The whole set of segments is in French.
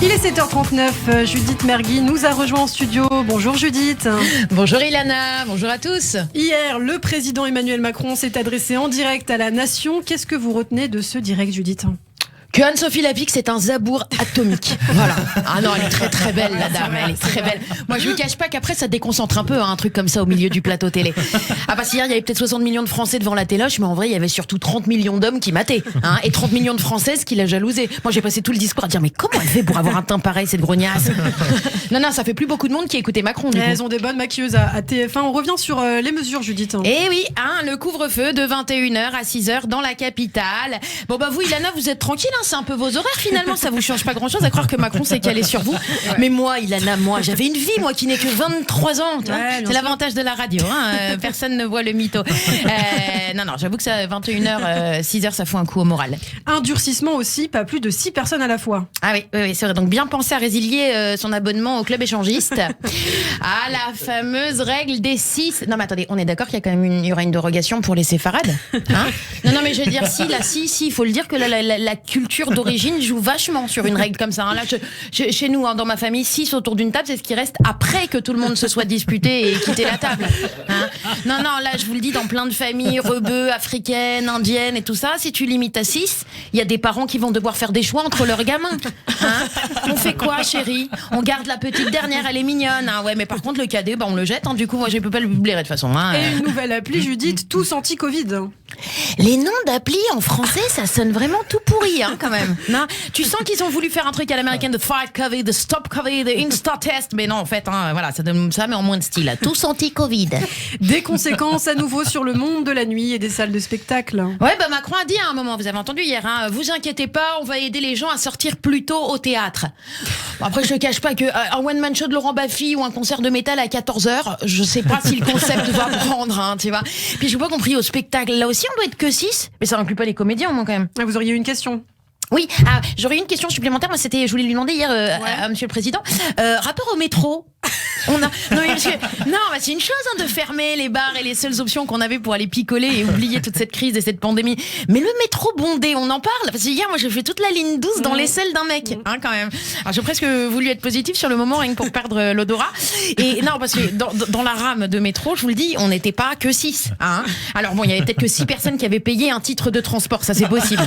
Il est 7h39, Judith Mergui nous a rejoint en studio. Bonjour Judith. Bonjour Ilana, bonjour à tous. Hier, le président Emmanuel Macron s'est adressé en direct à la nation. Qu'est-ce que vous retenez de ce direct, Judith ? Que Anne-Sophie Lapix c'est un zabour atomique. Voilà. Ah non, elle est très très belle la dame, elle est très belle. Moi je ne cache pas qu'après ça déconcentre un peu un truc comme ça au milieu du plateau télé. Ah parce qu'hier il y avait peut-être 60 millions de Français devant la téloche, mais en vrai il y avait surtout 30 millions d'hommes qui mataient. Et 30 millions de Françaises qui la jalousaient. Moi j'ai passé tout le discours à dire mais comment elle fait pour avoir un teint pareil cette grognasse. Non, ça fait plus beaucoup de monde qui écoutait Macron du coup. Elles ont des bonnes maquilleuses à TF1. On revient sur les mesures, Judith. Eh oui, le couvre-feu de 21h à 6h dans la capitale. Bon bah vous Ilana vous êtes tranquille, c'est un peu vos horaires finalement, ça vous change pas grand-chose à croire que Macron s'est calé sur vous. Mais moi Ilana, j'avais une vie qui n'ai que 23 ans, tu vois. C'est l'avantage de la radio, personne ne voit le mytho. Non, j'avoue que ça 21h, 6h ça fout un coup au moral. Un durcissement aussi, pas plus de 6 personnes à la fois. Ah oui, c'est vrai, donc bien penser à résilier son abonnement au club échangiste. Ah, la fameuse règle des 6. Non mais attendez, on est d'accord qu'il y a quand même il y aura une dérogation pour les séfarades, Non mais je veux dire si, il faut le dire que la culture d'origine joue vachement sur une règle comme ça. Là, chez nous, dans ma famille, 6 autour d'une table, c'est ce qui reste après que tout le monde se soit disputé et quitté la table. Non, là, je vous le dis, dans plein de familles, rebeux, africaines, indiennes et tout ça, si tu limites à 6, il y a des parents qui vont devoir faire des choix entre leurs gamins. On fait quoi, chérie ? On garde la petite dernière, elle est mignonne. Ouais, mais par contre, le cadet, on le jette. Du coup, moi, je peux pas le blairer de toute façon. Et une nouvelle appli, Judith, tous anti-Covid. Les noms d'applis en français, ça sonne vraiment tout pourri, quand même. Non, tu sens qu'ils ont voulu faire un truc à l'américaine de Fight Covid, de Stop Covid, de Insta Test, mais non, en fait, voilà, ça donne ça, mais en moins de style. Tous anti-Covid. Des conséquences à nouveau sur le monde de la nuit et des salles de spectacle. Ouais, Macron a dit à un moment, vous avez entendu hier, vous inquiétez pas, on va aider les gens à sortir plus tôt au théâtre. Bon, après, je ne cache pas qu'un one-man show de Laurent Baffy ou un concert de métal à 14h, je sais pas si le concept va prendre, tu vois. Puis je n'ai pas compris, au spectacle, là aussi, on doit être que 6, mais ça n'inclut pas les comédiens, au moins, quand même. Vous auriez une question ? Oui, j'aurais une question supplémentaire. Moi, je voulais lui demander hier à Monsieur le Président, rapport au métro. C'est une chose de fermer les bars et les seules options qu'on avait pour aller picoler et oublier toute cette crise et cette pandémie. Mais le métro bondé, on en parle. Parce que hier, moi, j'ai fait toute la ligne 12 dans l'aisselle d'un mec, quand même. Alors, j'ai presque voulu être positif sur le moment, rien que pour perdre l'odorat. Et non, parce que dans la rame de métro, je vous le dis, on n'était pas que 6. Alors bon, il y avait peut-être que 6 personnes qui avaient payé un titre de transport, ça c'est possible.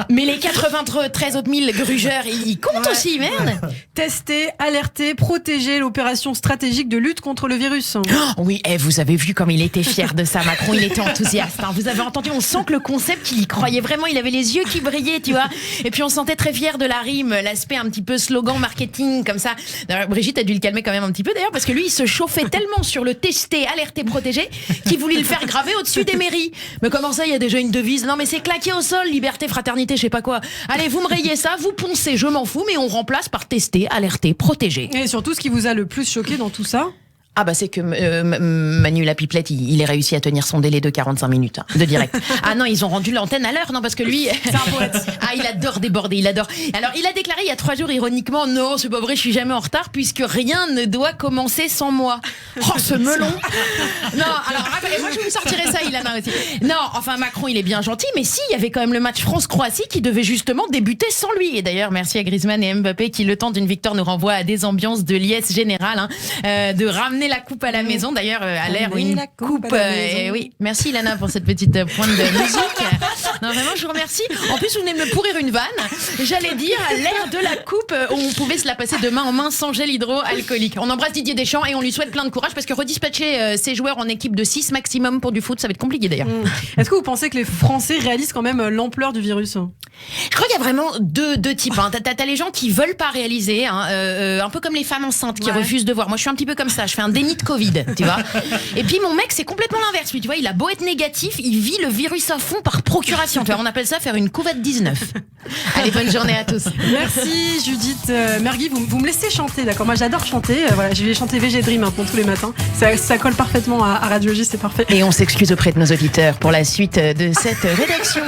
Mais les 93 autres 1000 grugeurs, ils comptent aussi, merde. Tester, alerter, protéger, l'opération stratégique de lutte contre le virus. Oui, vous avez vu comme il était fier de ça, Macron, il était enthousiaste. Vous avez entendu, on sent que le concept, il y croyait vraiment, il avait les yeux qui brillaient, tu vois. Et puis on sentait très fier de la rime, l'aspect un petit peu slogan marketing, comme ça. Alors, Brigitte a dû le calmer quand même un petit peu d'ailleurs, parce que lui, il se chauffait tellement sur le tester, alerter, protéger, qu'il voulait le faire graver au-dessus des mairies. Mais comment ça, il y a déjà une devise ? Non, mais c'est claqué au sol, liberté, fraternité, je sais pas quoi. Allez, vous me rayez ça, vous poncez, je m'en fous, mais on remplace par tester, alerter, protéger. Et surtout, ce qui vous a le plus choqué dans tout ça ? C'est que Manu la pipelette, il a réussi à tenir son délai de 45 minutes de direct. Non, ils ont rendu l'antenne à l'heure, non, parce que lui, c'est un poète. Il adore déborder, il adore. Alors, il a déclaré il y a 3 jours ironiquement, non, c'est pas vrai, je suis jamais en retard puisque rien ne doit commencer sans moi. Oh, ce melon. Non, alors, moi je vous sortirai ça, Ilana aussi. Non, enfin, Macron, il est bien gentil, mais si, il y avait quand même le match France-Croatie qui devait justement débuter sans lui. Et d'ailleurs, merci à Griezmann et Mbappé qui, le temps d'une victoire, nous renvoient à des ambiances de liesse générale, de ramener la coupe à la maison, d'ailleurs à l'air où une coupe oui, merci Ilana pour cette petite pointe de musique. Non, vraiment, je vous remercie. En plus, vous venez de me pourrir une vanne. J'allais dire à l'air de la coupe, on pouvait se la passer de main en main sans gel hydroalcoolique. On embrasse Didier Deschamps et on lui souhaite plein de courage parce que redispatcher ses joueurs en équipe de 6 maximum pour du foot, ça va être compliqué d'ailleurs. Est-ce que vous pensez que les Français réalisent quand même l'ampleur du virus ? Je crois qu'il y a vraiment deux types. T'as les gens qui veulent pas réaliser, un peu comme les femmes enceintes qui refusent de voir. Moi, je suis un petit peu comme ça. Je fais un déni de Covid, tu vois. Et puis mon mec, c'est complètement l'inverse. Lui, tu vois, il a beau être négatif, il vit le virus à fond par procuration. Tu vois, on appelle ça faire une couvette 19. Allez, bonne journée à tous. Merci Judith Mergui. Vous me laissez chanter, d'accord ? Moi, j'adore chanter. Voilà, je vais chanter VG Dream maintenant tous les matins. Ça colle parfaitement à Radio J, c'est parfait. Et on s'excuse auprès de nos auditeurs pour la suite de cette rédaction.